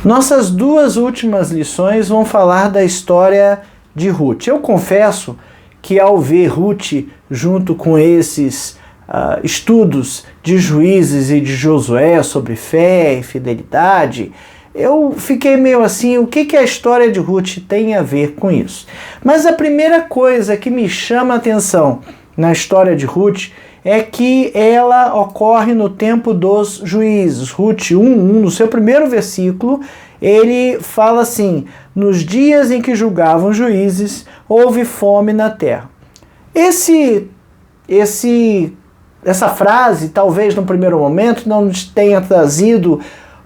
Nossas duas últimas lições vão falar da história de Ruth. Eu confesso que ao ver Ruth junto com esses estudos de Juízes e de Josué sobre fé e fidelidade, eu fiquei meio assim, o que a história de Ruth tem a ver com isso? Mas a primeira coisa que me chama a atenção na história de Ruth é que ela ocorre no tempo dos juízes. Ruth 1:1, no seu primeiro versículo, ele fala assim: nos dias em que julgavam juízes, houve fome na terra. Essa frase, talvez no primeiro momento, não tenha trazido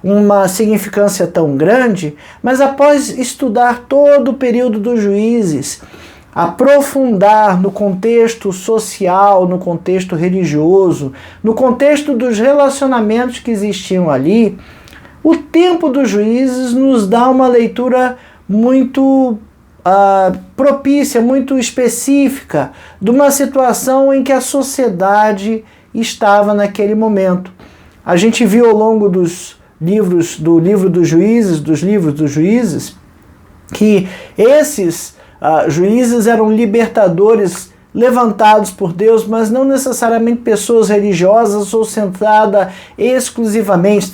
uma significância tão grande, mas após estudar todo o período dos juízes, aprofundar no contexto social, no contexto religioso, no contexto dos relacionamentos que existiam ali, o tempo dos juízes nos dá uma leitura muito propícia, muito específica de uma situação em que a sociedade estava naquele momento. A gente viu ao longo dos livros dos juízes, que esses juízes eram libertadores levantados por Deus, mas não necessariamente pessoas religiosas ou centradas exclusivamente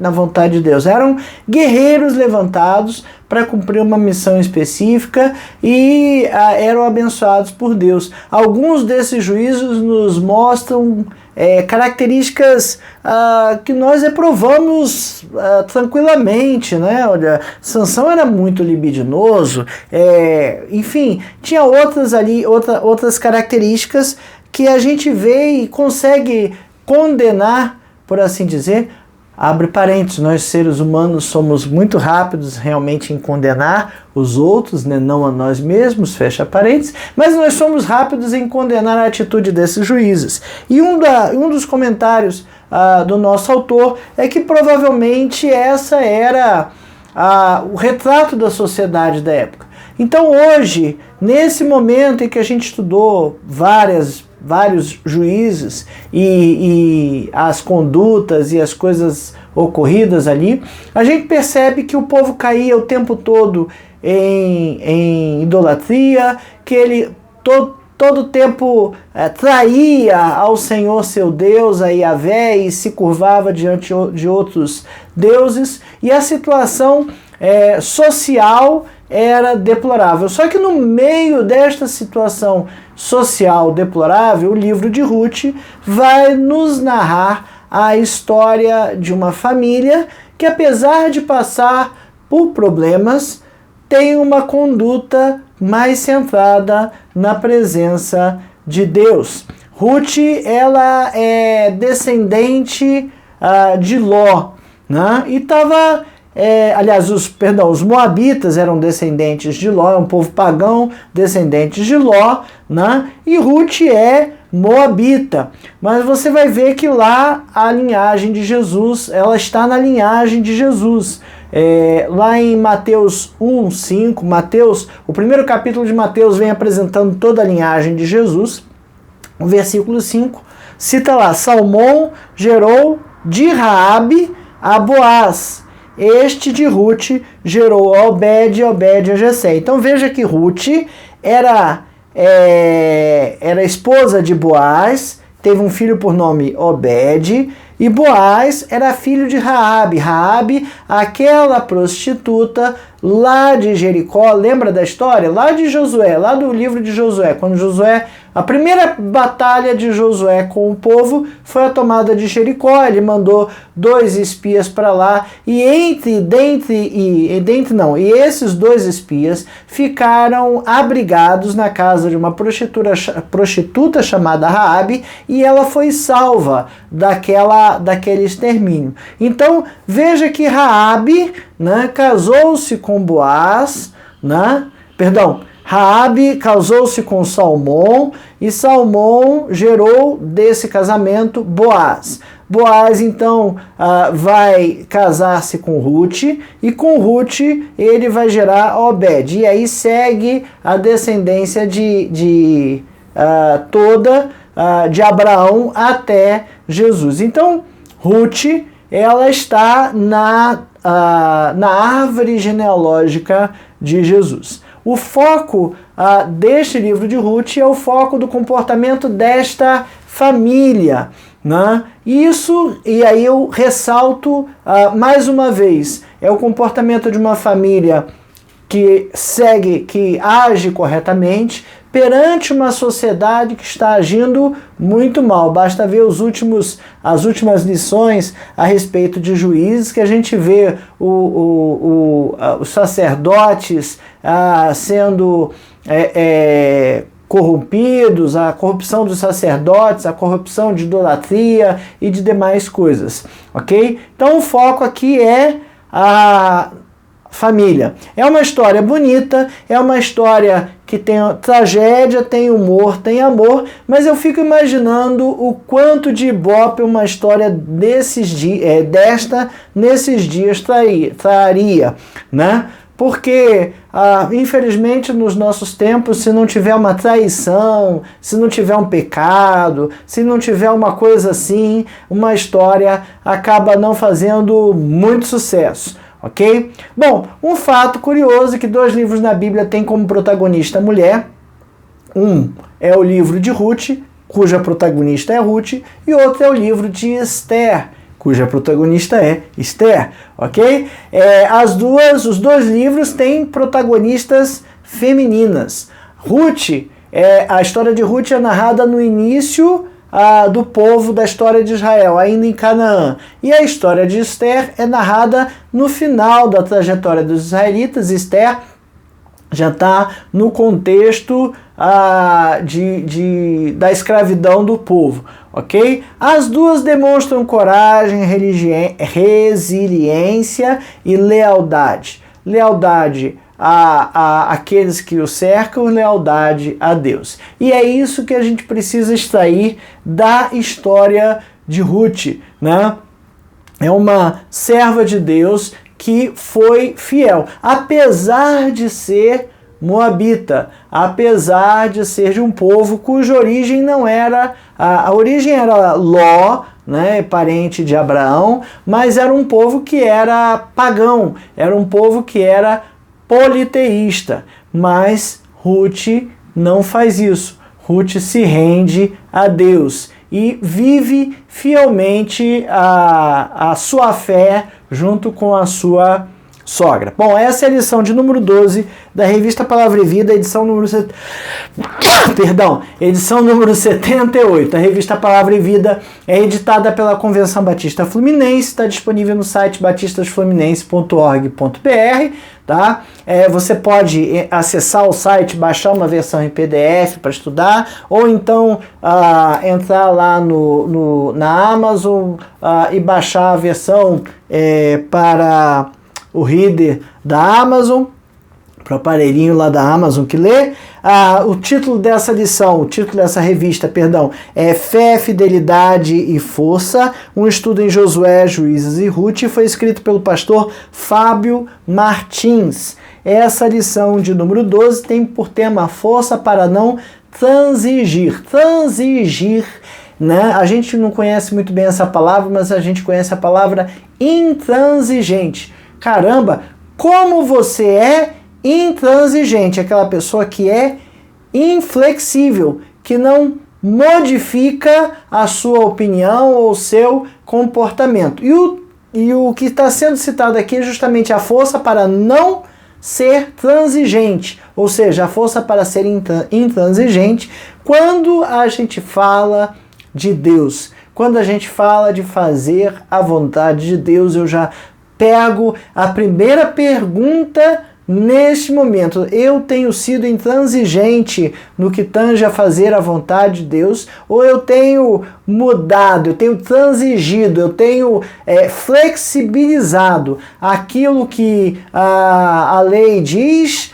na vontade de Deus. Eram guerreiros levantados para cumprir uma missão específica e eram abençoados por Deus. Alguns desses juízos nos mostram características que nós reprovamos tranquilamente, né? Olha, Sansão era muito libidinoso, enfim, tinha outras características que a gente vê e consegue condenar, por assim dizer. Abre parênteses, nós seres humanos somos muito rápidos realmente em condenar os outros, né? Não a nós mesmos, fecha parênteses, mas nós somos rápidos em condenar a atitude desses juízes. E um dos comentários do nosso autor é que provavelmente essa era o retrato da sociedade da época. Então hoje, nesse momento em que a gente estudou vários juízes e as condutas e as coisas ocorridas ali, a gente percebe que o povo caía o tempo todo em idolatria, que ele todo tempo traía ao Senhor seu Deus, a Yahvé, e se curvava diante de outros deuses, e a situação social era deplorável. Só que no meio desta situação social deplorável, o livro de Ruth vai nos narrar a história de uma família que, apesar de passar por problemas, tem uma conduta mais centrada na presença de Deus. Ruth, ela é descendente de Ló, né? E estava... os moabitas eram descendentes de Ló, um povo pagão, descendentes de Ló, né? E Ruth é moabita. Mas você vai ver que lá a linhagem de Jesus, ela está na linhagem de Jesus. Lá em Mateus 1:5, o primeiro capítulo de Mateus vem apresentando toda a linhagem de Jesus. O versículo 5 cita lá: Salmão gerou de Raabe a Boaz. Este de Ruth gerou a Obed, Obed a Jessé. Então veja que Ruth era esposa de Boaz, teve um filho por nome Obed, e Boaz era filho de Raabe. Raabe, aquela prostituta lá de Jericó, lembra da história? Lá de Josué, lá do livro de Josué, quando a primeira batalha de Josué com o povo foi a tomada de Jericó. Ele mandou 2 espias para lá, e esses 2 espias ficaram abrigados na casa de uma prostituta chamada Raabe, e ela foi salva daquele extermínio. Então veja que Raabe, né, casou-se com Boaz, né? Raabe casou-se com Salmão, e Salmão gerou desse casamento Boaz. Boaz, então, vai casar-se com Ruth, e com Ruth ele vai gerar Obed. E aí segue a descendência toda de Abraão até Jesus. Então, Ruth ela está na árvore genealógica de Jesus. O foco deste livro de Ruth é o foco do comportamento desta família, né? E aí eu ressalto mais uma vez, é o comportamento de uma família que age corretamente perante uma sociedade que está agindo muito mal. Basta ver as últimas lições a respeito de Juízes, que a gente vê os sacerdotes sendo corrompidos, a corrupção dos sacerdotes, a corrupção de idolatria e de demais coisas, ok? Então o foco aqui é a família. É uma história bonita, é uma história que tem tragédia, tem humor, tem amor, mas eu fico imaginando o quanto de ibope uma história nesses dias traria, né? Porque, infelizmente, nos nossos tempos, se não tiver uma traição, se não tiver um pecado, se não tiver uma coisa assim, uma história acaba não fazendo muito sucesso. Ok? Bom, um fato curioso é que 2 livros na Bíblia têm como protagonista a mulher. Um é o livro de Ruth, cuja protagonista é Ruth, e outro é o livro de Esther, cuja protagonista é Esther, ok? Os 2 livros têm protagonistas femininas. A história de Ruth é narrada no início do povo da história de Israel, ainda em Canaã. E a história de Esther é narrada no final da trajetória dos israelitas. Esther já está no contexto da escravidão do povo, ok? As duas demonstram coragem, resiliência e lealdade. Lealdade àqueles que o cercam, lealdade a Deus. E é isso que a gente precisa extrair da história de Ruth, né? É uma serva de Deus que foi fiel, apesar de ser moabita, apesar de ser de um povo cuja origem não era... A origem era Ló, né, parente de Abraão, mas era um povo que era pagão, era um povo que era politeísta. Mas Ruth não faz isso. Ruth se rende a Deus e vive fielmente a sua fé junto com a sua sogra. Bom, essa é a lição de número 12 da revista Palavra e Vida, edição número edição número 78. A revista Palavra e Vida é editada pela Convenção Batista Fluminense, está disponível no site batistasfluminense.org.br, tá? Você pode acessar o site, baixar uma versão em PDF para estudar, ou então entrar lá na Amazon e baixar a versão para o reader da Amazon, para o aparelhinho lá da Amazon que lê. O título dessa lição, o título dessa revista, é Fé, Fidelidade e Força, um estudo em Josué, Juízes e Ruth, foi escrito pelo pastor Fábio Martins. Essa lição de número 12 tem por tema Força para não transigir. Transigir, né? A gente não conhece muito bem essa palavra, mas a gente conhece a palavra intransigente. Caramba, como você é intransigente, aquela pessoa que é inflexível, que não modifica a sua opinião ou o seu comportamento. E o que está sendo citado aqui é justamente a força para não ser transigente, ou seja, a força para ser intransigente quando a gente fala de Deus, quando a gente fala de fazer a vontade de Deus. Eu já pego a primeira pergunta neste momento. Eu tenho sido intransigente no que tange a fazer a vontade de Deus, ou eu tenho mudado, eu tenho transigido, eu tenho flexibilizado aquilo que a lei diz,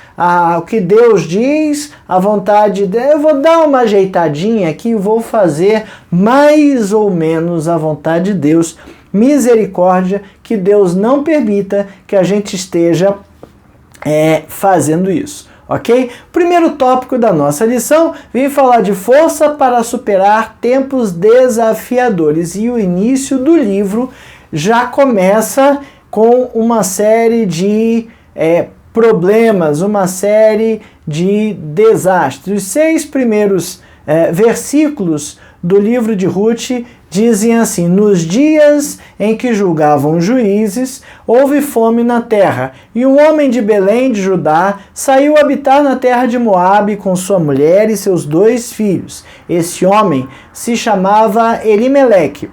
o que Deus diz, a vontade de Deus. Eu vou dar uma ajeitadinha aqui e vou fazer mais ou menos a vontade de Deus. Misericórdia, que Deus não permita que a gente esteja fazendo isso, ok? Primeiro tópico da nossa lição, vem falar de força para superar tempos desafiadores, e o início do livro já começa com uma série de problemas, uma série de desastres. Os 6 primeiros versículos do livro de Ruth dizem assim: nos dias em que julgavam juízes, houve fome na terra, e um homem de Belém de Judá saiu habitar na terra de Moabe com sua mulher e seus 2 filhos. Esse homem se chamava Elimeleque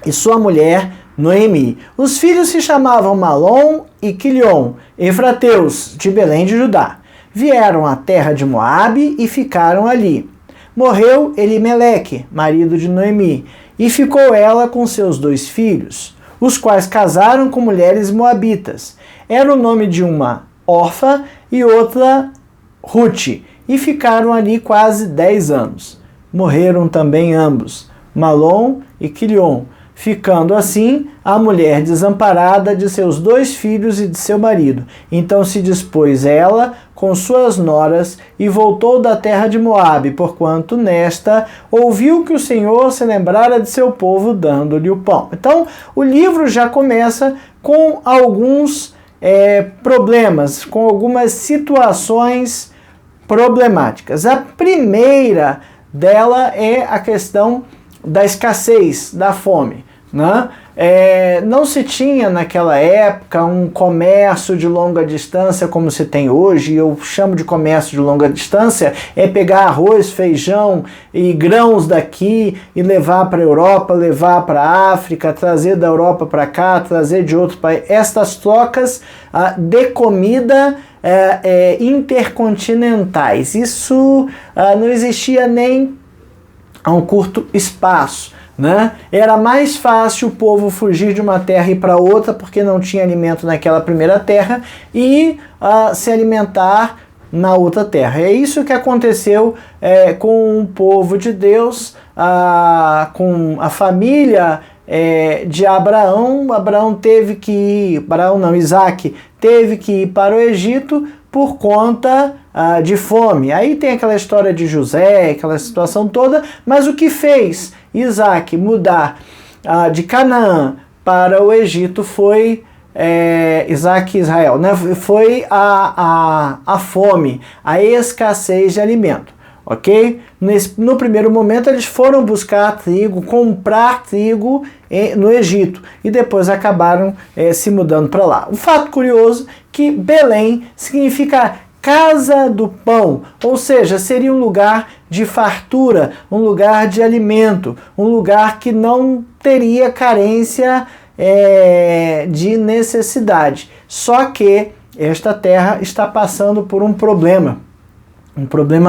e sua mulher Noemi. Os filhos se chamavam Malom e Quilion, efrateus de Belém de Judá. Vieram à terra de Moabe e ficaram ali. Morreu Elimeleque, marido de Noemi, e ficou ela com seus 2 filhos, os quais casaram com mulheres moabitas. Era o nome de uma Orfa e outra Ruth, e ficaram ali quase 10 anos. Morreram também ambos, Malom e Quilion, ficando assim a mulher desamparada de seus 2 filhos e de seu marido. Então se dispôs ela com suas noras e voltou da terra de Moabe, porquanto nesta ouviu que o Senhor se lembrara de seu povo, dando-lhe o pão. Então o livro já começa com alguns problemas, com algumas situações problemáticas. A primeira dela é a questão da escassez, da fome. Né? Não se tinha naquela época um comércio de longa distância como se tem hoje. Eu chamo de comércio de longa distância pegar arroz, feijão e grãos daqui e levar para a Europa, levar para a África, trazer da Europa para cá, trazer de outro país. Estas trocas de comida intercontinentais, isso não existia nem a um curto espaço. Né? Era mais fácil o povo fugir de uma terra e ir para outra porque não tinha alimento naquela primeira terra e se alimentar na outra terra. É isso que aconteceu com o povo de Deus, com a família de Abraão. Isaac teve que ir para o Egito por conta de fome. Aí tem aquela história de José, aquela situação toda, mas o que fez Isaac mudar de Canaã para o Egito foi Isaac e Israel, né? Foi a fome, a escassez de alimento, ok? No primeiro momento eles foram buscar trigo, comprar trigo no Egito e depois acabaram se mudando para lá. Um fato curioso que Belém significa casa do pão, ou seja, seria um lugar de fartura, um lugar de alimento, um lugar que não teria carência de necessidade. Só que esta terra está passando por um problema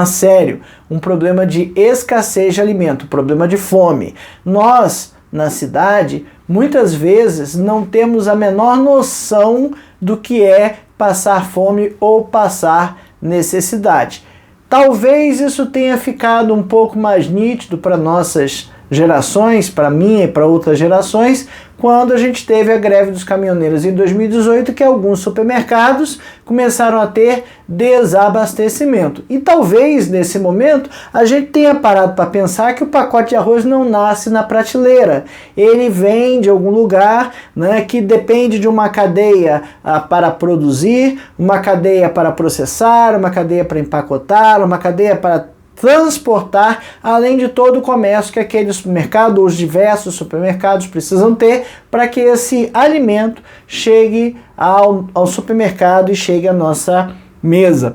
sério, um problema de escassez de alimento, um problema de fome. Nós, na cidade, muitas vezes não temos a menor noção do que é passar fome ou passar necessidade. Talvez isso tenha ficado um pouco mais nítido para nossas gerações, para mim e para outras gerações, quando a gente teve a greve dos caminhoneiros em 2018, que alguns supermercados começaram a ter desabastecimento. E talvez nesse momento a gente tenha parado para pensar que o pacote de arroz não nasce na prateleira. Ele vem de algum lugar, né, que depende de uma cadeia para produzir, uma cadeia para processar, uma cadeia para empacotar, uma cadeia para transportar, além de todo o comércio que aquele supermercado ou os diversos supermercados precisam ter para que esse alimento chegue ao supermercado e chegue à nossa mesa.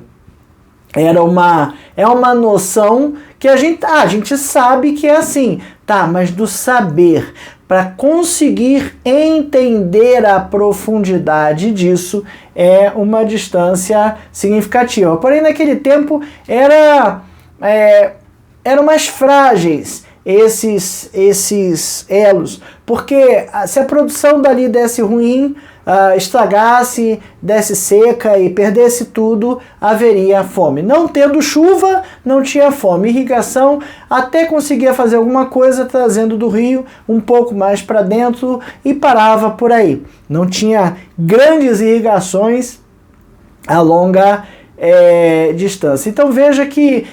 É uma noção que a gente sabe que é assim, tá? Mas do saber para conseguir entender a profundidade disso é uma distância significativa. Porém, naquele tempo eram mais frágeis esses elos, porque se a produção dali desse ruim, estragasse, desse seca e perdesse tudo, haveria fome. Não tendo chuva, não tinha fome. Irrigação até conseguia fazer alguma coisa trazendo do rio um pouco mais para dentro e parava por aí. Não tinha grandes irrigações a longa distância. Então veja que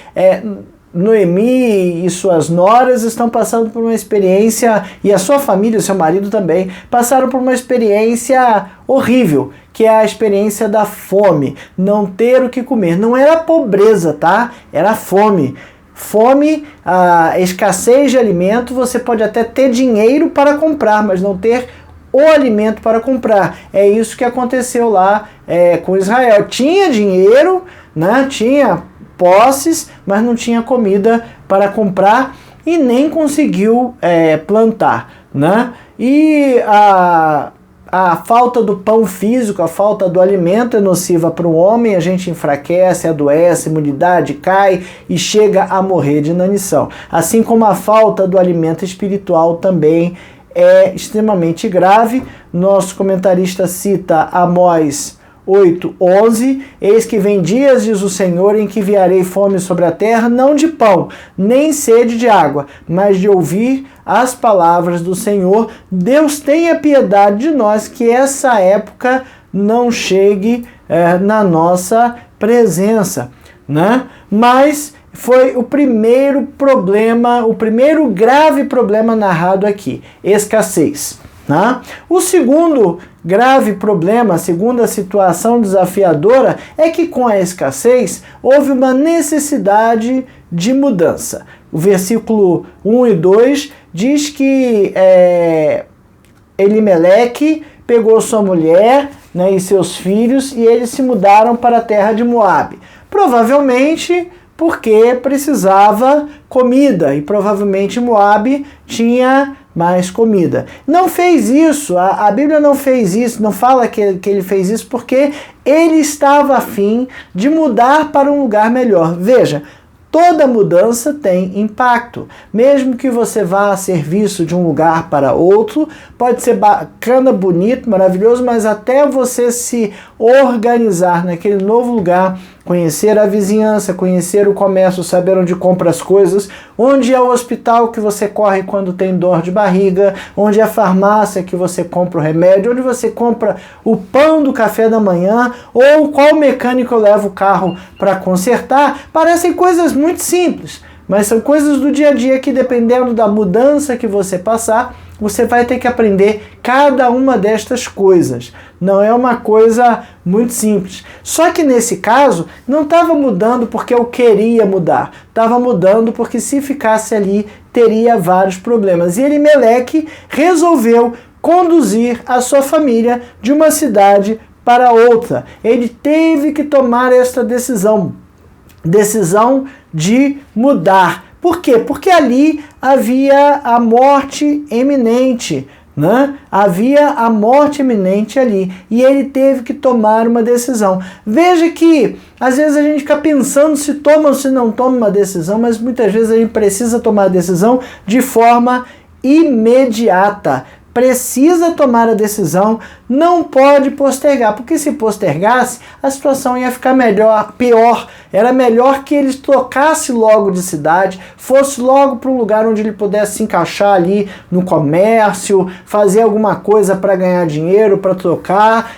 Noemi e suas noras estão passando por uma experiência, e a sua família, o seu marido também, passaram por uma experiência horrível, que é a experiência da fome, não ter o que comer. Não era pobreza, tá? Era fome. Fome, a escassez de alimento, você pode até ter dinheiro para comprar, mas não ter o alimento para comprar. É isso que aconteceu lá com Israel. Tinha dinheiro, né? Tinha posses, mas não tinha comida para comprar e nem conseguiu plantar, né? E a falta do pão físico, a falta do alimento é nociva para o homem, a gente enfraquece, adoece, a imunidade cai e chega a morrer de inanição. Assim como a falta do alimento espiritual também é extremamente grave. Nosso comentarista cita Amós 8:11, eis que vem dias, diz o Senhor, em que enviarei fome sobre a terra, não de pão, nem sede de água, mas de ouvir as palavras do Senhor. Deus tenha piedade de nós, que essa época não chegue na nossa presença, né? Mas foi o primeiro problema, o primeiro grave problema narrado aqui, escassez. O segundo grave problema, a segunda situação desafiadora, é que com a escassez houve uma necessidade de mudança. O versículo 1 e 2 diz que Elimeleque pegou sua mulher, né, e seus filhos, e eles se mudaram para a terra de Moabe. Provavelmente porque precisava comida, e provavelmente Moabe tinha mais comida. Não fez isso, a Bíblia não fez isso, não fala que ele fez isso porque ele estava a fim de mudar para um lugar melhor. Veja, toda mudança tem impacto. Mesmo que você vá a serviço de um lugar para outro, pode ser bacana, bonito, maravilhoso, mas até você se organizar naquele novo lugar, conhecer a vizinhança, conhecer o comércio, saber onde compra as coisas, onde é o hospital que você corre quando tem dor de barriga, onde é a farmácia que você compra o remédio, onde você compra o pão do café da manhã, ou qual mecânico leva o carro para consertar, parecem coisas muito simples, mas são coisas do dia a dia que, dependendo da mudança que você passar, você vai ter que aprender cada uma destas coisas. Não é uma coisa muito simples. Só que nesse caso, não estava mudando porque eu queria mudar. Estava mudando porque se ficasse ali, teria vários problemas. E Elimeleque resolveu conduzir a sua família de uma cidade para outra. Ele teve que tomar esta decisão de mudar. Por quê? Porque ali havia a morte iminente, né? Havia a morte iminente ali, e ele teve que tomar uma decisão. Veja que às vezes a gente fica pensando se toma ou se não toma uma decisão, mas muitas vezes a gente precisa tomar a decisão de forma imediata. Precisa tomar a decisão, não pode postergar, porque se postergasse, a situação ia ficar pior. Era melhor que ele trocasse logo de cidade, fosse logo para um lugar onde ele pudesse se encaixar ali no comércio, fazer alguma coisa para ganhar dinheiro, para trocar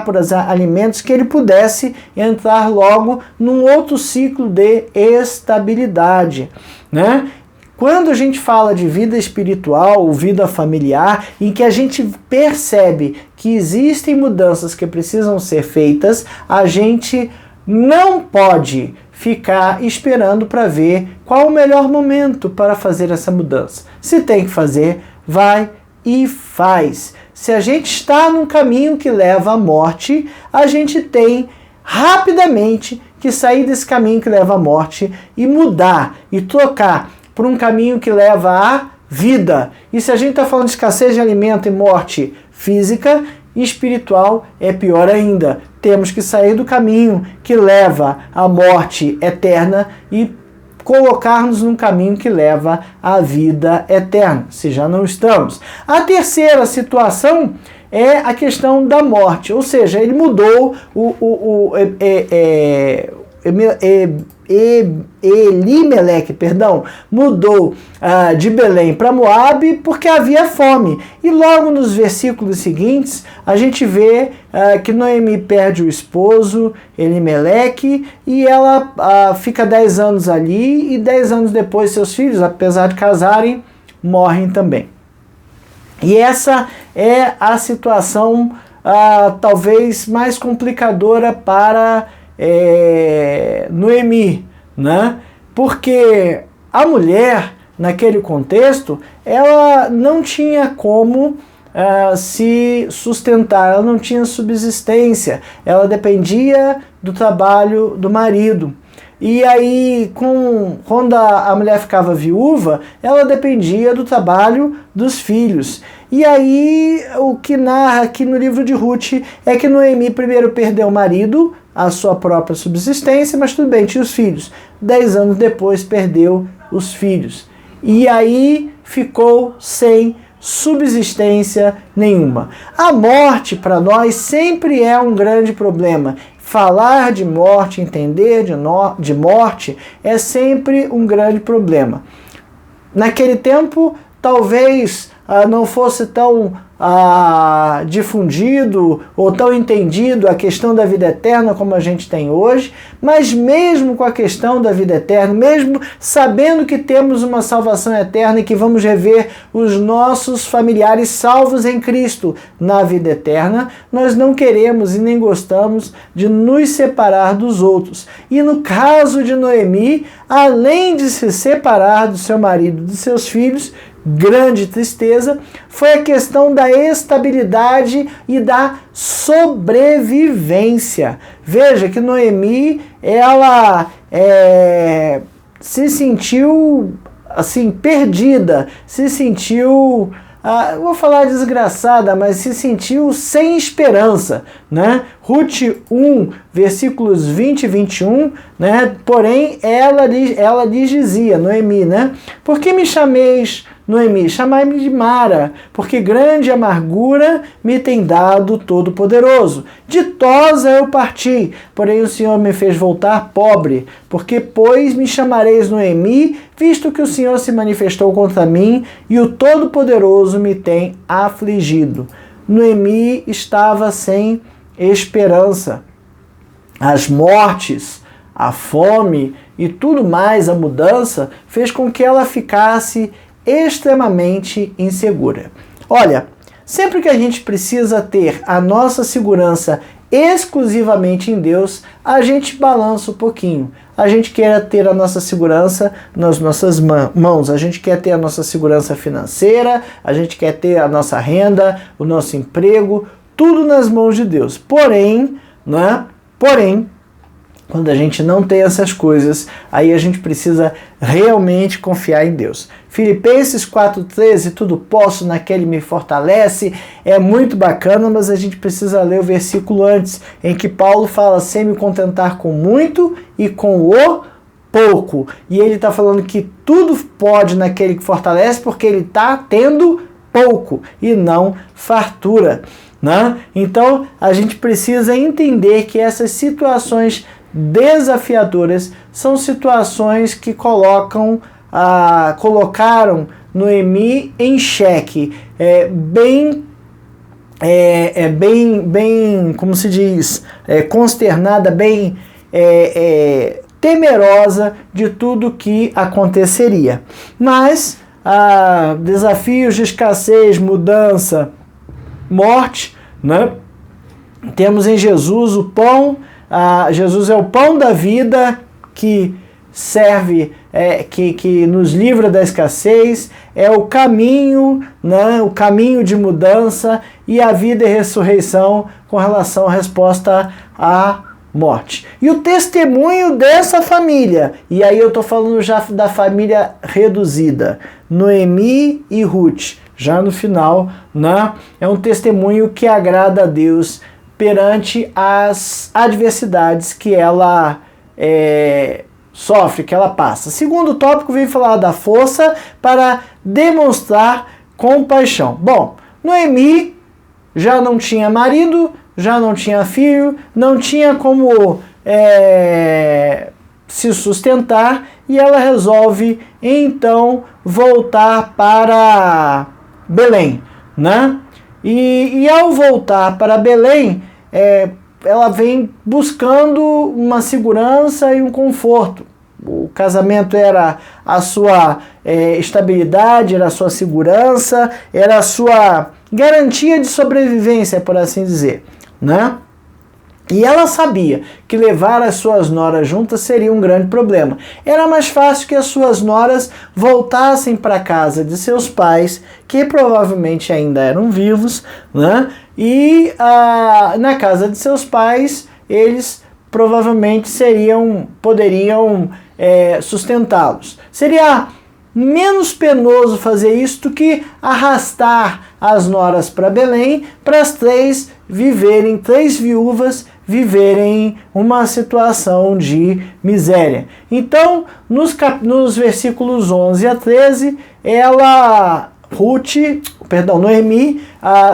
por alimentos, que ele pudesse entrar logo num outro ciclo de estabilidade, né? Quando a gente fala de vida espiritual, vida familiar, em que a gente percebe que existem mudanças que precisam ser feitas, a gente não pode ficar esperando para ver qual o melhor momento para fazer essa mudança. Se tem que fazer, vai e faz. Se a gente está num caminho que leva à morte, a gente tem rapidamente que sair desse caminho que leva à morte e mudar e trocar por um caminho que leva à vida. E se a gente está falando de escassez de alimento e morte física, espiritual é pior ainda. Temos que sair do caminho que leva à morte eterna e colocar-nos num caminho que leva à vida eterna, se já não estamos. A terceira situação é a questão da morte, ou seja, ele mudou Elimeleque, mudou de Belém para Moabe porque havia fome. E logo nos versículos seguintes, a gente vê que Noemi perde o esposo, Elimeleque, e ela fica 10 anos ali, e 10 anos depois seus filhos, apesar de casarem, morrem também. E essa é a situação talvez mais complicadora para Noemi, né? Porque a mulher, naquele contexto, ela não tinha como se sustentar, ela não tinha subsistência, ela dependia do trabalho do marido. E aí, quando a mulher ficava viúva, ela dependia do trabalho dos filhos. E aí, o que narra aqui no livro de Ruth é que Noemi primeiro perdeu o marido, a sua própria subsistência, mas tudo bem, tinha os filhos. 10 anos depois, perdeu os filhos. E aí, ficou sem subsistência nenhuma. A morte, para nós, sempre é um grande problema. Falar de morte, entender de morte é sempre um grande problema. Naquele tempo, talvez não fosse tão difundido ou tão entendido a questão da vida eterna como a gente tem hoje, mas mesmo com a questão da vida eterna, mesmo sabendo que temos uma salvação eterna e que vamos rever os nossos familiares salvos em Cristo na vida eterna, nós não queremos e nem gostamos de nos separar dos outros. E no caso de Noemi, além de se separar do seu marido e dos seus filhos, grande tristeza, foi a questão da estabilidade e da sobrevivência. Veja que Noemi, ela se sentiu assim, perdida, se sentiu, vou falar desgraçada, mas se sentiu sem esperança, né? Ruth 1, versículos 20 e 21, né? Porém, ela lhes dizia, Noemi, né? Por que me chameis Noemi? Chamai-me de Mara, porque grande amargura me tem dado o Todo-Poderoso. Ditosa eu parti, porém o Senhor me fez voltar pobre, porque pois me chamareis Noemi, visto que o Senhor se manifestou contra mim e o Todo-Poderoso me tem afligido. Noemi estava sem esperança. As mortes, a fome e tudo mais, a mudança, fez com que ela ficasse extremamente insegura. Olha, sempre que a gente precisa ter a nossa segurança exclusivamente em Deus, a gente balança um pouquinho. A gente quer ter a nossa segurança nas nossas mãos, a gente quer ter a nossa segurança financeira, a gente quer ter a nossa renda, o nosso emprego, tudo nas mãos de Deus. Porém, quando a gente não tem essas coisas, aí a gente precisa realmente confiar em Deus. Filipenses 4,13, tudo posso naquele me fortalece, é muito bacana, mas a gente precisa ler o versículo antes, em que Paulo fala, sem me contentar com muito e com o pouco. E ele está falando que tudo pode naquele que fortalece, porque ele está tendo pouco e não fartura, né? Então, a gente precisa entender que essas situações desafiadoras são situações que colocaram Noemi em xeque, bem, como se diz, consternada, bem temerosa de tudo que aconteceria. Mas desafios de escassez, mudança, morte, né? Temos em Jesus o pão. Jesus é o pão da vida que serve, que nos livra da escassez, é o caminho, né, o caminho de mudança e a vida e ressurreição com relação à resposta à morte. E o testemunho dessa família, e aí eu estou falando já da família reduzida, Noemi e Ruth, já no final, né, é um testemunho que agrada a Deus perante as adversidades que ela sofre, que ela passa. Segundo tópico, vem falar da força para demonstrar compaixão. Bom, Noemi já não tinha marido, já não tinha filho, não tinha como se sustentar e ela resolve então voltar para Belém, né? E ao voltar para Belém, ela vem buscando uma segurança e um conforto. O casamento era a sua estabilidade, era a sua segurança, era a sua garantia de sobrevivência, por assim dizer, né? E ela sabia que levar as suas noras juntas seria um grande problema. Era mais fácil que as suas noras voltassem para a casa de seus pais, que provavelmente ainda eram vivos, né? E na casa de seus pais, eles provavelmente poderiam sustentá-los. Seria menos penoso fazer isso do que arrastar as noras para Belém, para as três viúvas viverem uma situação de miséria. Então, nos versículos 11 a 13, Noemi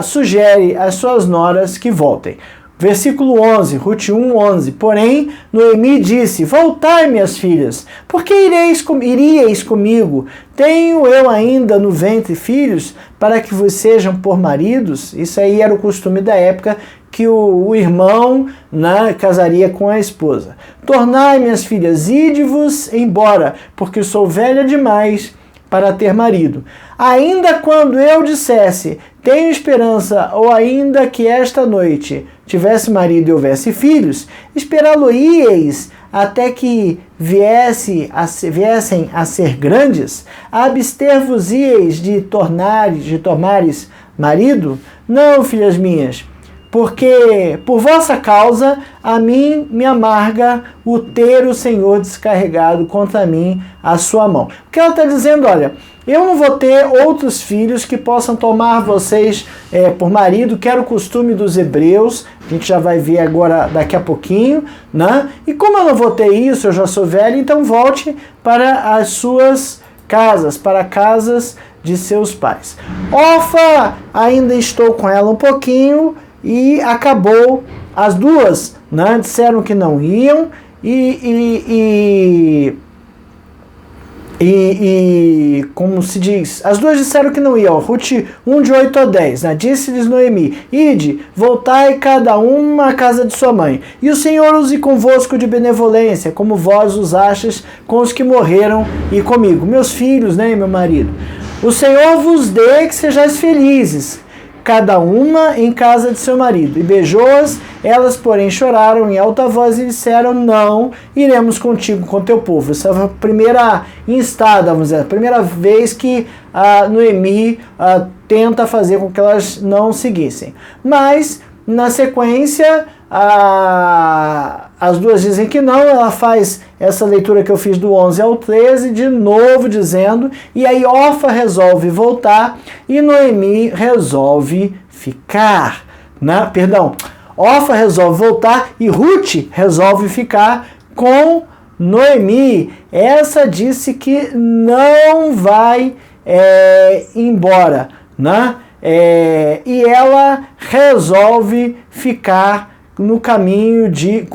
sugere às suas noras que voltem. Versículo 11, Rute 1:11. Porém, Noemi disse: Voltai, minhas filhas, porque iríeis comigo? Tenho eu ainda no ventre filhos, para que vos sejam por maridos? Isso aí era o costume da época, que o irmão, né, casaria com a esposa. Tornai, minhas filhas, ide-vos embora, porque sou velha demais para ter marido. Ainda quando eu dissesse, tenho esperança, ou ainda que esta noite tivesse marido e houvesse filhos, esperá-lo-íeis até que viessem a ser grandes? Abster-vos-íeis de tomares marido? Não, filhas minhas, porque por vossa causa a mim me amarga o ter o Senhor descarregado contra mim a sua mão. Porque ela está dizendo, olha, eu não vou ter outros filhos que possam tomar vocês por marido, que era o costume dos hebreus, a gente já vai ver agora daqui a pouquinho, né? E como eu não vou ter isso, eu já sou velho, então volte para as suas casas, para casas de seus pais. Orfa, ainda estou com ela um pouquinho, e acabou. As duas, né, disseram que não iam e como se diz, as duas disseram que não iam. Rute 1 de 8 a 10, né? Disse-lhes Noemi: Ide, voltai cada uma à casa de sua mãe, e o Senhor use convosco de benevolência, como vós usastes com os que morreram e comigo, meus filhos, né, e meu marido. O Senhor vos dê que sejais felizes, cada uma em casa de seu marido. E beijou-as, elas porém choraram em alta voz e disseram: Não iremos contigo, com teu povo. Essa foi a primeira instada, vamos dizer, a primeira vez que a Noemi tenta fazer com que elas não seguissem. Mas, na sequência, as duas dizem que não. Ela faz essa leitura que eu fiz do 11 ao 13, de novo dizendo, e aí Orfa resolve voltar e Noemi resolve ficar. Orfa resolve voltar e Rute resolve ficar com Noemi. Essa disse que não vai embora, né? E ela resolve ficar no caminho de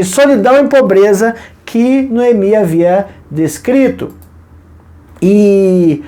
solidão e pobreza que Noemi havia descrito. E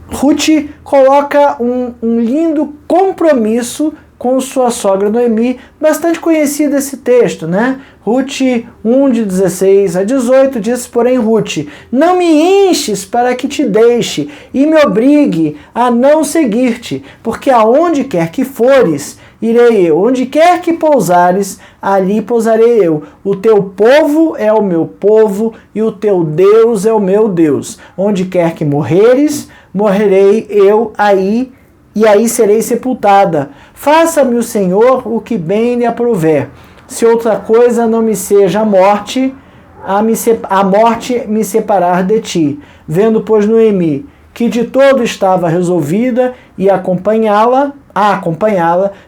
Rute coloca um lindo compromisso com sua sogra Noemi, bastante conhecido esse texto, né? Rute 1 de 16 a 18 diz, porém, Rute: Não me enches para que te deixe e me obrigue a não seguir-te, porque aonde quer que fores, irei eu. Onde quer que pousares, ali pousarei eu. O teu povo é o meu povo e o teu Deus é o meu Deus. Onde quer que morreres, morrerei eu aí, e aí serei sepultada. Faça-me o Senhor o que bem lhe aprouver. Se outra coisa não me seja a morte me separar de ti. Vendo, pois, Noemi que de todo estava resolvida e acompanhá-la,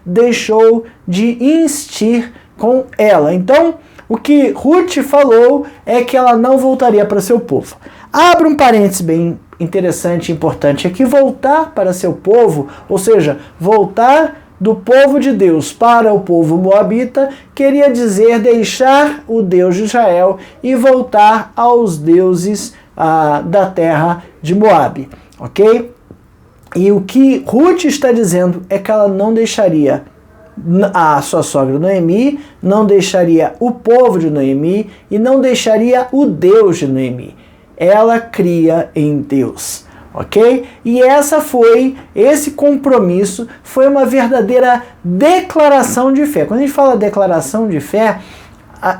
deixou de insistir com ela. Então, o que Rute falou é que ela não voltaria para seu povo. Abre um parênteses bem interessante e importante aqui: voltar para seu povo, ou seja, voltar do povo de Deus para o povo moabita queria dizer deixar o Deus de Israel e voltar aos deuses da terra de Moabe, ok? E o que Ruth está dizendo é que ela não deixaria a sua sogra Noemi, não deixaria o povo de Noemi e não deixaria o Deus de Noemi. Ela cria em Deus, ok? E esse compromisso foi uma verdadeira declaração de fé. Quando a gente fala declaração de fé,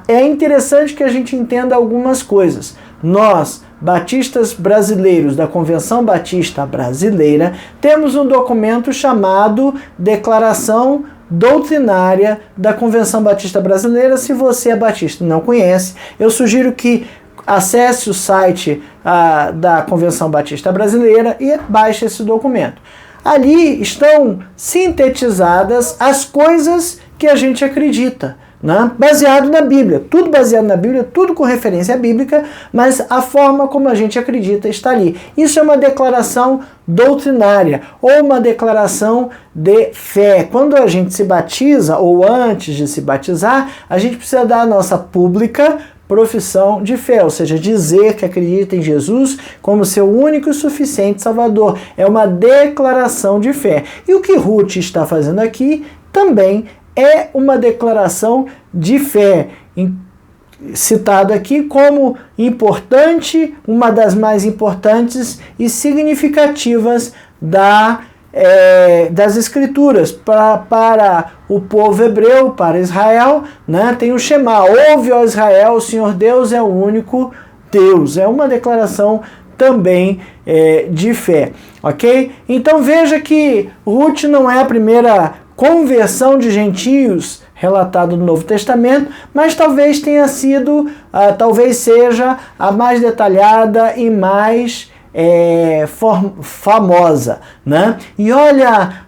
é interessante que a gente entenda algumas coisas. Nós, batistas brasileiros da Convenção Batista Brasileira, temos um documento chamado Declaração Doutrinária da Convenção Batista Brasileira. Se você é batista e não conhece, eu sugiro que acesse o site da Convenção Batista Brasileira e baixe esse documento. Ali estão sintetizadas as coisas que a gente acredita, né? Baseado na Bíblia, tudo baseado na Bíblia, tudo com referência bíblica, mas a forma como a gente acredita está ali. Isso é uma declaração doutrinária ou uma declaração de fé. Quando a gente se batiza ou antes de se batizar, a gente precisa dar a nossa pública profissão de fé, ou seja, dizer que acredita em Jesus como seu único e suficiente Salvador. É uma declaração de fé. E o que Ruth está fazendo aqui também é uma declaração de fé, citado aqui como importante, uma das mais importantes e significativas das Escrituras para o povo hebreu, para Israel, né? Tem o Shema, ouve, ó Israel, o Senhor Deus é o único Deus. É uma declaração também de fé, ok? Então veja que Ruth não é a primeira conversão de gentios relatada no Novo Testamento, mas talvez tenha sido, talvez seja a mais detalhada e mais famosa, né? E olha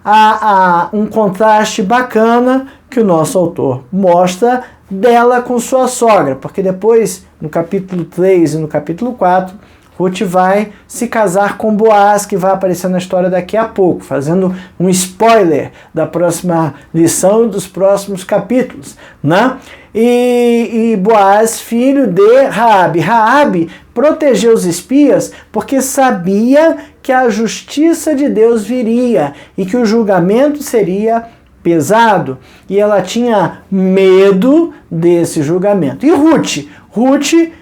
um contraste bacana que o nosso autor mostra dela com sua sogra, porque depois, no capítulo 3 e no capítulo 4, Ruth vai se casar com Boaz, que vai aparecer na história daqui a pouco, fazendo um spoiler da próxima lição e dos próximos capítulos, né? E Boaz, filho de Raabe. Raabe protegeu os espias porque sabia que a justiça de Deus viria e que o julgamento seria pesado. E ela tinha medo desse julgamento. E Ruth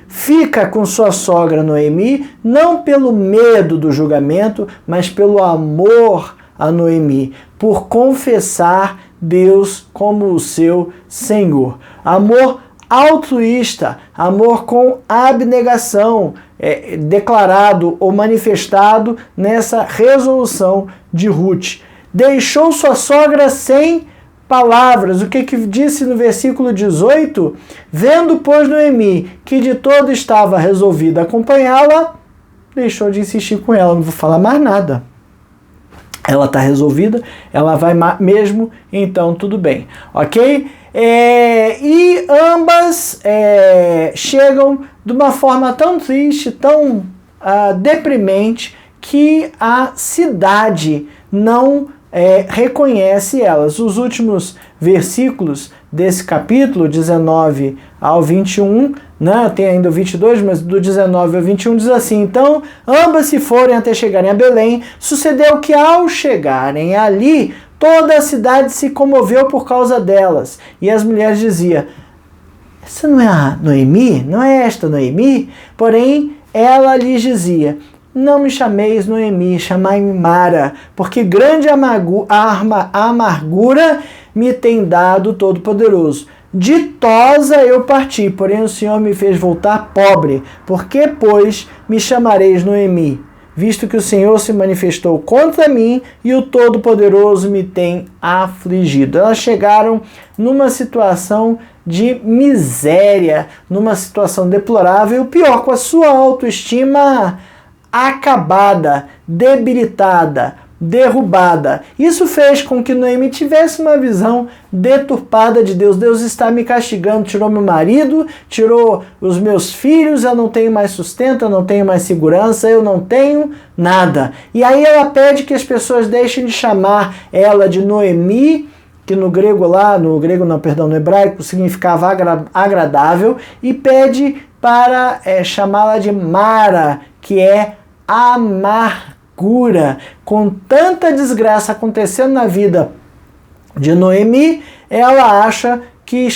fica com sua sogra Noemi, não pelo medo do julgamento, mas pelo amor a Noemi, por confessar Deus como o seu Senhor. Amor altruísta, amor com abnegação, declarado ou manifestado nessa resolução de Ruth. Deixou sua sogra sem palavras. O que disse no versículo 18? Vendo, pois, Noemi que de todo estava resolvida a acompanhá-la, deixou de insistir com ela. Não vou falar mais nada. Ela está resolvida, ela vai mesmo, então tudo bem, ok? E ambas chegam de uma forma tão triste, tão deprimente, que a cidade não reconhece elas. Os últimos versículos desse capítulo, 19 ao 21, né, tem ainda o 22, mas do 19 ao 21 diz assim: então, ambas se forem até chegarem a Belém. Sucedeu que ao chegarem ali, toda a cidade se comoveu por causa delas. E as mulheres diziam: essa não é a Noemi? Não é esta Noemi? Porém, ela lhes dizia: não me chameis Noemi, chamai-me Mara, porque grande amargura me tem dado o Todo-Poderoso. Ditosa eu parti, porém o Senhor me fez voltar pobre. Por que, pois, me chamareis Noemi? Visto que o Senhor se manifestou contra mim e o Todo-Poderoso me tem afligido. Elas chegaram numa situação de miséria, numa situação deplorável, e o pior, com a sua autoestima acabada, debilitada, derrubada. Isso fez com que Noemi tivesse uma visão deturpada de Deus. Deus está me castigando, tirou meu marido, tirou os meus filhos, eu não tenho mais sustento, eu não tenho mais segurança, eu não tenho nada. E aí ela pede que as pessoas deixem de chamar ela de Noemi, que no hebraico significava agradável, e pede para chamá-la de Mara, que é amargura. Com tanta desgraça acontecendo na vida de Noemi, ela acha que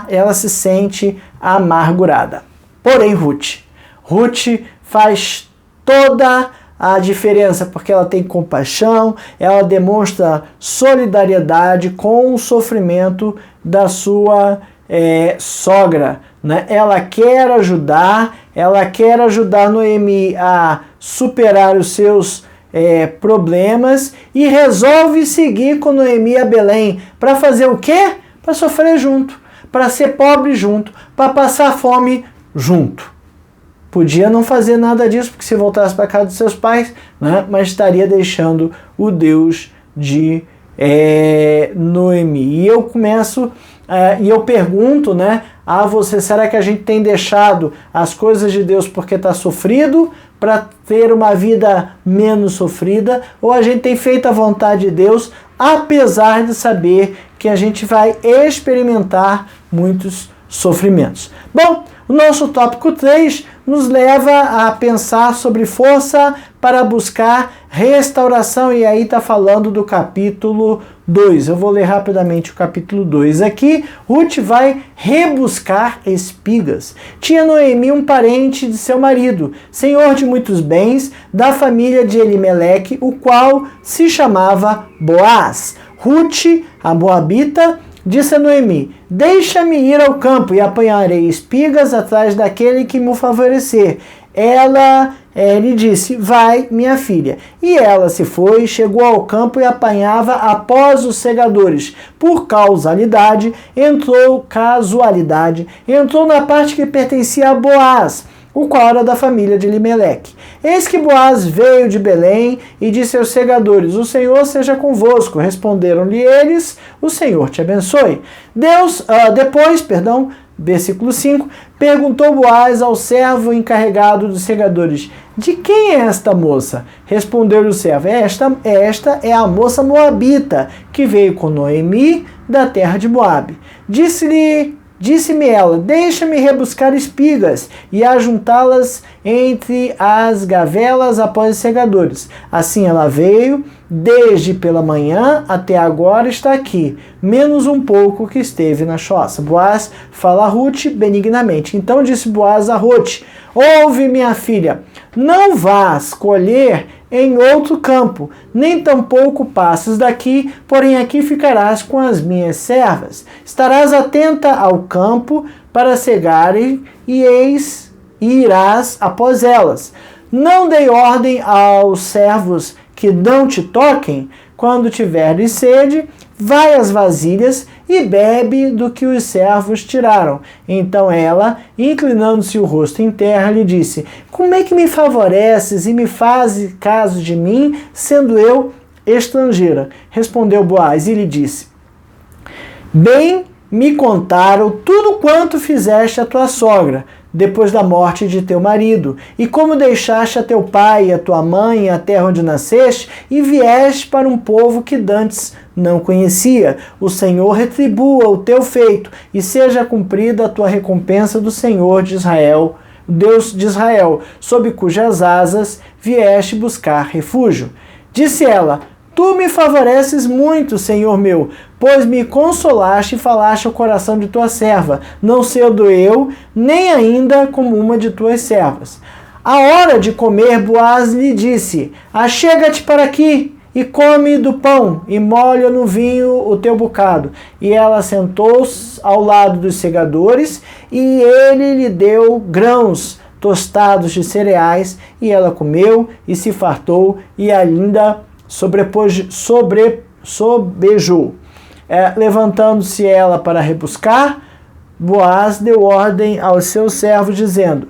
ela se sente amargurada. Porém, Ruth faz toda a diferença, porque ela tem compaixão, ela demonstra solidariedade com o sofrimento da sua sogra, né? Ela quer ajudar Noemi a superar os seus problemas, e resolve seguir com Noemi a Belém para fazer o quê? Para sofrer junto, para ser pobre junto, para passar fome junto. Podia não fazer nada disso, porque se voltasse para casa dos seus pais, né, mas estaria deixando o Deus de Noemi. E eu começo, e eu pergunto, né, a você, será que a gente tem deixado as coisas de Deus porque está sofrido, para ter uma vida menos sofrida, ou a gente tem feito a vontade de Deus, apesar de saber que a gente vai experimentar muitos sofrimentos? Bom, o nosso tópico 3 nos leva a pensar sobre força para buscar restauração, e aí está falando do capítulo 2. Eu vou ler rapidamente o capítulo 2 aqui. Ruth vai rebuscar espigas. Tinha Noemi um parente de seu marido, senhor de muitos bens, da família de Elimeleque, o qual se chamava Boaz. Ruth, a moabita, disse a Noemi: deixa-me ir ao campo e apanharei espigas atrás daquele que me favorecer. Ela lhe disse: vai, minha filha. E ela se foi, chegou ao campo e apanhava após os segadores. Por casualidade, entrou na parte que pertencia a Boaz, o qual era da família de Elimeleque. Eis que Boaz veio de Belém e disse aos segadores: o Senhor seja convosco. Responderam-lhe eles: o Senhor te abençoe. Versículo 5, perguntou Boaz ao servo encarregado dos segadores: de quem é esta moça? Respondeu-lhe o servo: esta é a moça moabita, que veio com Noemi da terra de Moabe. Disse-me ela: deixa-me rebuscar espigas e ajuntá-las entre as gavelas após os segadores. Assim ela veio, desde pela manhã até agora está aqui, menos um pouco que esteve na choça. Boaz fala a Ruth benignamente. Então disse Boaz a Ruth: ouve, minha filha, não vás colher em outro campo, nem tampouco passes daqui, porém aqui ficarás com as minhas servas. Estarás atenta ao campo para cegarem, e irás após elas. Não dei ordem aos servos que não te toquem. Quando tiveres sede, vai às vasilhas e bebe do que os servos tiraram. Então ela, inclinando-se o rosto em terra, lhe disse: como é que me favoreces e me fazes caso de mim, sendo eu estrangeira? Respondeu Boaz e lhe disse: bem me contaram tudo quanto fizeste a tua sogra, depois da morte de teu marido, e como deixaste a teu pai e a tua mãe, a terra onde nasceste, e vieste para um povo que dantes não conhecia. O Senhor retribua o teu feito, e seja cumprida a tua recompensa do Senhor de Israel, Deus de Israel, sob cujas asas vieste buscar refúgio. Disse ela: tu me favoreces muito, Senhor meu, pois me consolaste e falaste ao coração de tua serva, não sendo eu, nem ainda como uma de tuas servas. À hora de comer, Boaz lhe disse: achega-te para aqui, e come do pão, e molha no vinho o teu bocado. E ela sentou-se ao lado dos segadores, e ele lhe deu grãos tostados de cereais, e ela comeu, e se fartou, e ainda sobejou. Levantando-se ela para rebuscar, Boaz deu ordem aos seus servos, dizendo: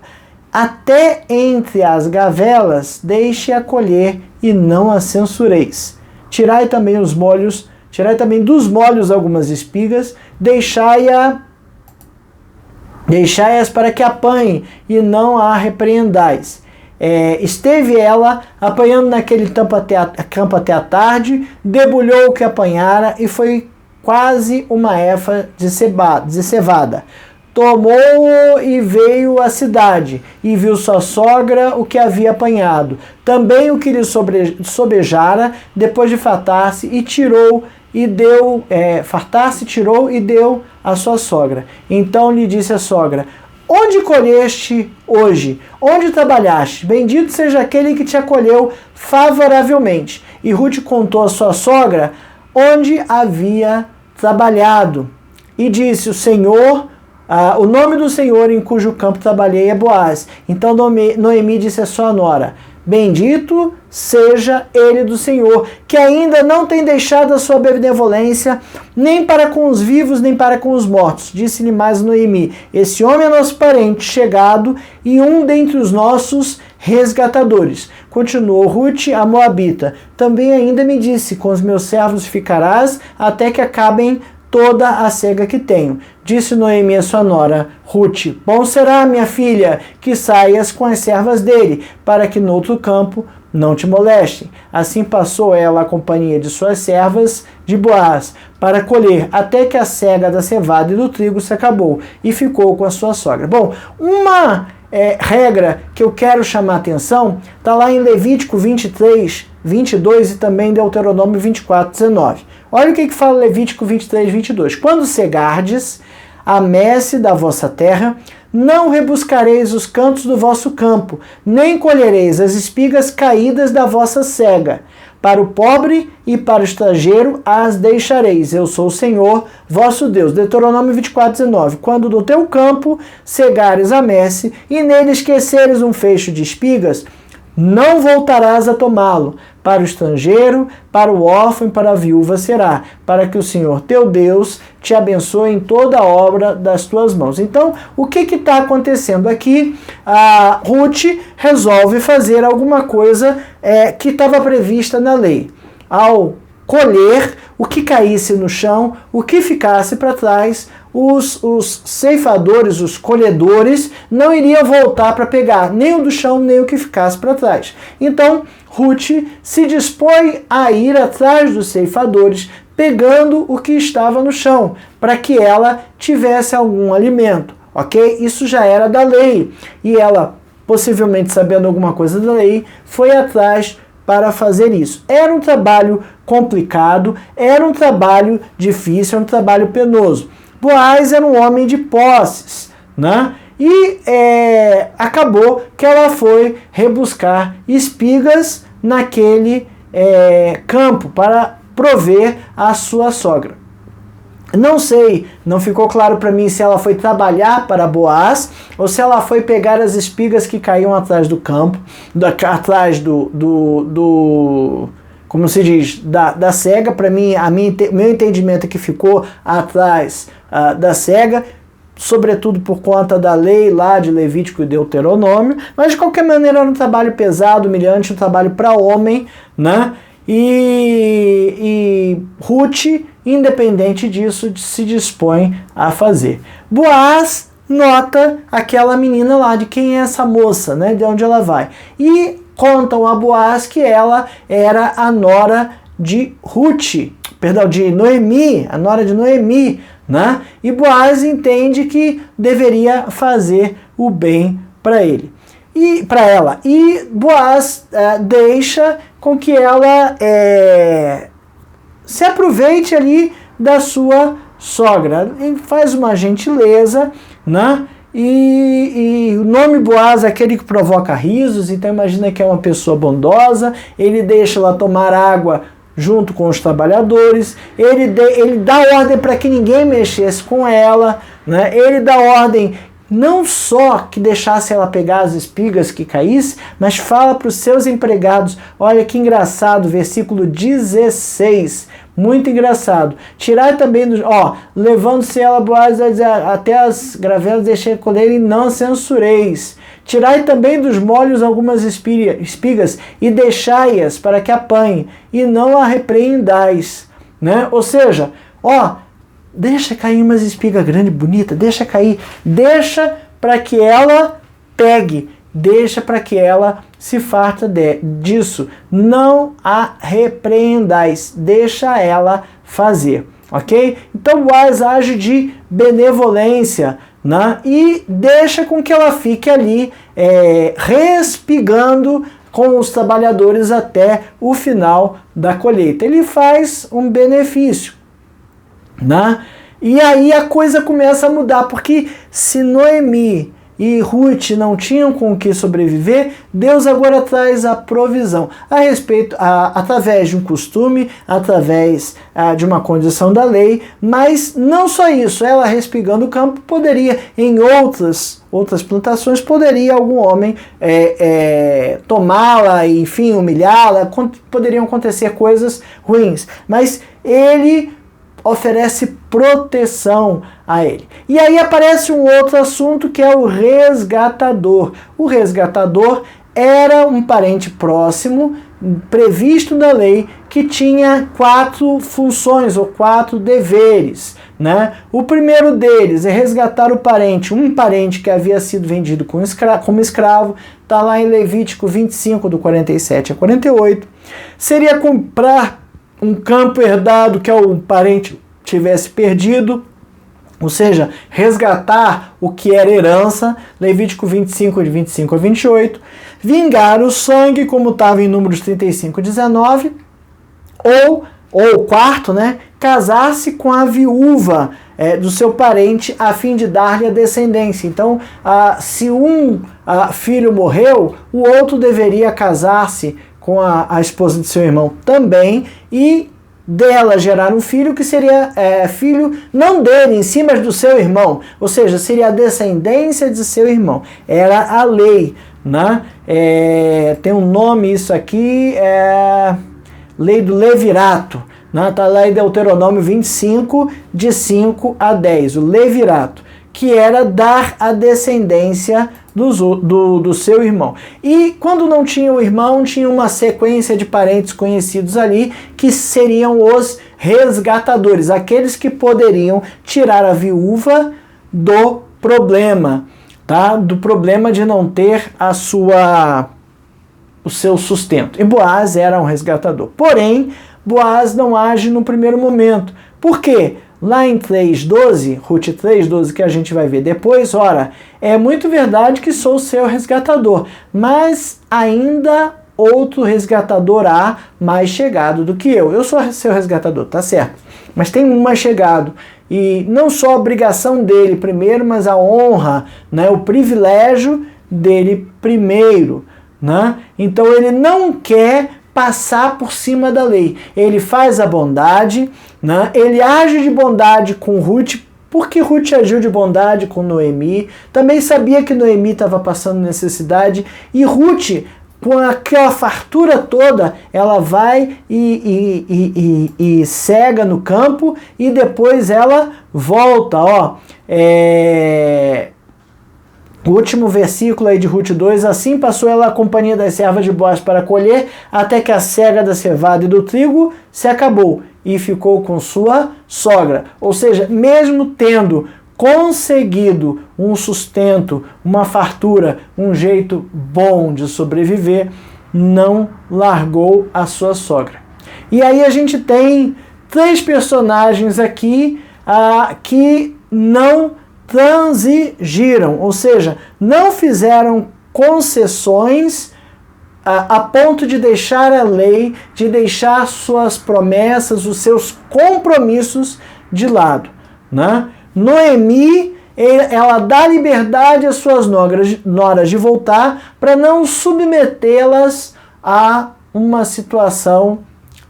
até entre as gavelas deixe-a colher, e não a censureis. Tirai também dos molhos algumas espigas, deixai-as para que apanhe, e não a repreendais. Esteve ela apanhando naquele campo até a tarde, debulhou o que apanhara, e foi quase uma efa de cevada. Tomou-o e veio à cidade, e viu sua sogra o que havia apanhado, também o que lhe sobejara, depois de fartar-se, tirou e deu à sua sogra. Então lhe disse a sogra: onde colheste hoje? Onde trabalhaste? Bendito seja aquele que te acolheu favoravelmente. E Ruth contou à sua sogra onde havia trabalhado. E disse: o nome do Senhor em cujo campo trabalhei é Boaz. Então Noemi disse à sua nora: bendito seja ele do Senhor, que ainda não tem deixado a sua benevolência, nem para com os vivos, nem para com os mortos. Disse-lhe mais Noemi: esse homem é nosso parente chegado e um dentre os nossos resgatadores. Continuou Ruth, a moabita: também ainda me disse: com os meus servos ficarás até que acabem toda a cega que tenho. Disse Noemi a sua nora Ruth: bom será, minha filha, que saias com as servas dele, para que noutro campo não te molestem. Assim passou ela a companhia de suas servas de Boaz para colher, até que a cega da cevada e do trigo se acabou, e ficou com a sua sogra. Bom, uma regra que eu quero chamar a atenção está lá em Levítico 23, 22 e também Deuteronômio 24, 19. Olha o que fala Levítico 23, 22. Quando cegardes a messe da vossa terra, não rebuscareis os cantos do vosso campo, nem colhereis as espigas caídas da vossa cega. Para o pobre e para o estrangeiro as deixareis. Eu sou o Senhor, vosso Deus. Deuteronômio 24, 19. Quando do teu campo cegares a messe e nele esqueceres um feixe de espigas, não voltarás a tomá-lo. Para o estrangeiro, para o órfão e para a viúva será, para que o Senhor teu Deus te abençoe em toda a obra das tuas mãos. Então, o que está acontecendo aqui? A Ruth resolve fazer alguma coisa que estava prevista na lei. Ao colher, o que caísse no chão, o que ficasse para trás, os ceifadores, os colhedores, não iriam voltar para pegar nem o do chão, nem o que ficasse para trás. Então, Ruth se dispõe a ir atrás dos ceifadores, pegando o que estava no chão, para que ela tivesse algum alimento, ok? Isso já era da lei. E ela, possivelmente sabendo alguma coisa da lei, foi atrás para fazer isso. Era um trabalho complicado, era um trabalho difícil, era um trabalho penoso. Boaz era um homem de posses, né? E acabou que ela foi rebuscar espigas naquele campo para prover a sua sogra. Não sei, não ficou claro para mim se ela foi trabalhar para Boaz ou se ela foi pegar as espigas que caíam atrás do campo, atrás como se diz, da cega. Para mim, meu entendimento é que ficou atrás da cega, sobretudo por conta da lei lá de Levítico e Deuteronômio, mas de qualquer maneira era um trabalho pesado, humilhante, um trabalho para homem, né? E Ruth, independente disso, se dispõe a fazer. Boaz nota aquela menina lá, de quem é essa moça, né? De onde ela vai. E contam a Boaz que ela era a nora de de Noemi, a nora de Noemi, né? E Boaz entende que deveria fazer o bem para ela. E Boaz deixa com que ela se aproveite ali da sua sogra. Ele faz uma gentileza, né? E o nome Boaz é aquele que provoca risos, então imagina que é uma pessoa bondosa. Ele deixa ela tomar água junto com os trabalhadores, ele dá ordem para que ninguém mexesse com ela, né? Ele dá ordem não só que deixasse ela pegar as espigas que caísse, mas fala para os seus empregados, olha que engraçado, versículo 16, muito engraçado. Tirai também dos... levando-se ela Boaz até as gravelas deixei colher e não censureis. Tirai também dos molhos algumas espigas e deixai-as para que apanhe, e não a repreendais. Né? Ou seja, deixa cair umas espigas grandes, bonitas, deixa cair, deixa para que ela pegue, deixa para que ela se farta disso. Não a repreendais, deixa ela fazer. ok? Então Boaz age de benevolência, né? E deixa com que ela fique ali respigando com os trabalhadores até o final da colheita. Ele faz um benefício, né? E aí a coisa começa a mudar, porque se Noemi e Ruth não tinham com o que sobreviver, Deus agora traz a provisão através de um costume, através de uma condição da lei, mas não só isso, ela respigando o campo poderia, em outras plantações, poderia algum homem tomá-la, enfim, humilhá-la, poderiam acontecer coisas ruins, mas ele oferece proteção a ele. E aí aparece um outro assunto que é o resgatador. O resgatador era um parente próximo, previsto na lei, que tinha 4 funções ou 4 deveres, né? O primeiro deles é resgatar um parente que havia sido vendido como escravo, está lá em Levítico 25, do 47 a 48. Seria comprar um campo herdado que o parente tivesse perdido, ou seja, resgatar o que era herança, Levítico 25, de 25 a 28, vingar o sangue, como estava em Números 35, 19, ou quarto, né, casar-se com a viúva do seu parente a fim de dar-lhe a descendência. Então, se um filho morreu, o outro deveria casar-se com a esposa de seu irmão também e dela gerar um filho que seria filho não dele, em cima do seu irmão, ou seja, seria a descendência de seu irmão. Era a lei, né? Tem um nome isso aqui, lei do levirato, né? Está lá em Deuteronômio 25, de 5 a 10, o levirato, que era dar a descendência do seu irmão. E quando não tinha o irmão, tinha uma sequência de parentes conhecidos ali, que seriam os resgatadores, aqueles que poderiam tirar a viúva do problema, tá? Do problema de não ter o seu sustento. E Boaz era um resgatador. Porém, Boaz não age no primeiro momento. Por quê? Lá em 3:12, Ruth 3:12, que a gente vai ver depois, ora, é muito verdade que sou seu resgatador, mas ainda outro resgatador há mais chegado do que eu. Eu sou seu resgatador, tá certo. Mas tem um mais chegado. E não só a obrigação dele primeiro, mas a honra, né, o privilégio dele primeiro, né? Então ele não quer passar por cima da lei. Ele faz a bondade, né? Ele age de bondade com Ruth, porque Ruth agiu de bondade com Noemi. Também sabia que Noemi estava passando necessidade. E Ruth, com aquela fartura toda, ela vai e cega no campo e depois ela volta. O último versículo aí de Ruth 2, assim passou ela a companhia das servas de Boaz para colher, até que a cega da cevada e do trigo se acabou, e ficou com sua sogra. Ou seja, mesmo tendo conseguido um sustento, uma fartura, um jeito bom de sobreviver, não largou a sua sogra. E aí a gente tem 3 personagens aqui que não transigiram, ou seja, não fizeram concessões a ponto de deixar a lei, de deixar suas promessas, os seus compromissos de lado, né? Noemi, ela dá liberdade às suas noras de voltar para não submetê-las a uma situação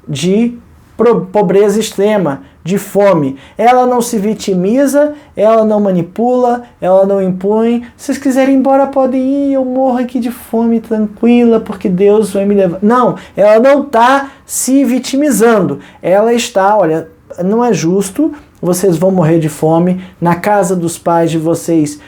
de pobreza extrema, de fome. Ela não se vitimiza, ela não manipula, ela não impõe. Se vocês quiserem ir embora, podem ir, eu morro aqui de fome, tranquila, porque Deus vai me levar. Não, ela não está se vitimizando. Ela está, olha, não é justo, vocês vão morrer de fome, na casa dos pais de vocês,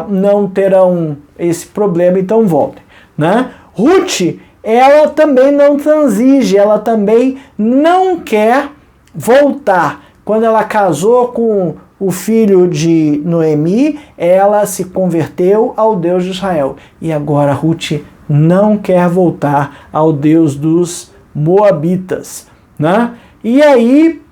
não terão esse problema, então voltem, né? Ruth, ela também não transige, ela também não quer voltar. Quando ela casou com o filho de Noemi, ela se converteu ao Deus de Israel. E agora Ruth não quer voltar ao Deus dos Moabitas, né? E aí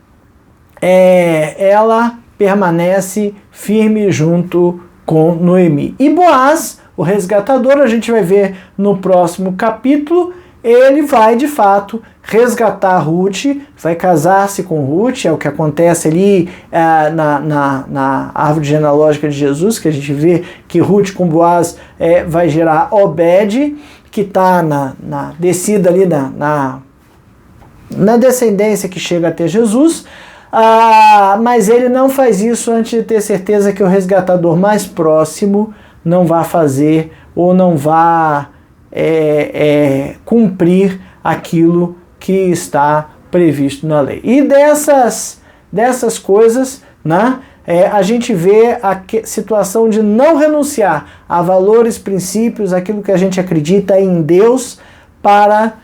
ela permanece firme junto com Noemi. E Boaz, o resgatador, a gente vai ver no próximo capítulo, ele vai de fato resgatar Ruth, vai casar-se com Ruth, é o que acontece ali na árvore genealógica de Jesus, que a gente vê que Ruth com Boaz vai gerar Obed, que está na descida ali, na descendência que chega até Jesus. Mas ele não faz isso antes de ter certeza que o resgatador mais próximo não vai fazer ou não vai cumprir aquilo que está previsto na lei. E dessas coisas, né, a gente vê a situação de não renunciar a valores, princípios, aquilo que a gente acredita em Deus para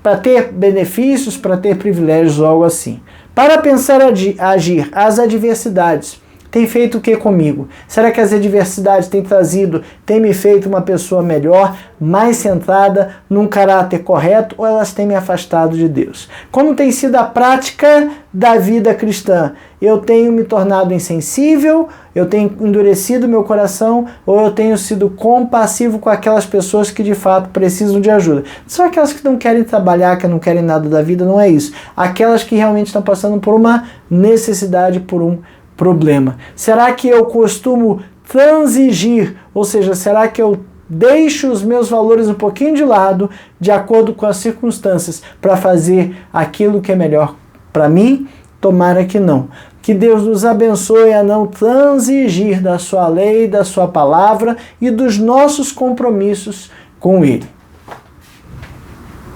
para ter benefícios, para ter privilégios ou algo assim. Para pensar agir, as adversidades tem feito o que comigo? Será que as adversidades têm me feito uma pessoa melhor, mais centrada, num caráter correto, ou elas têm me afastado de Deus? Como tem sido a prática da vida cristã? Eu tenho me tornado insensível, eu tenho endurecido meu coração, ou eu tenho sido compassivo com aquelas pessoas que de fato precisam de ajuda? São aquelas que não querem trabalhar, que não querem nada da vida, não é isso. Aquelas que realmente estão passando por uma necessidade, por um problema. Será que eu costumo transigir? Ou seja, será que eu deixo os meus valores um pouquinho de lado, de acordo com as circunstâncias, para fazer aquilo que é melhor para mim? Tomara que não. Que Deus nos abençoe a não transigir da sua lei, da sua palavra e dos nossos compromissos com Ele.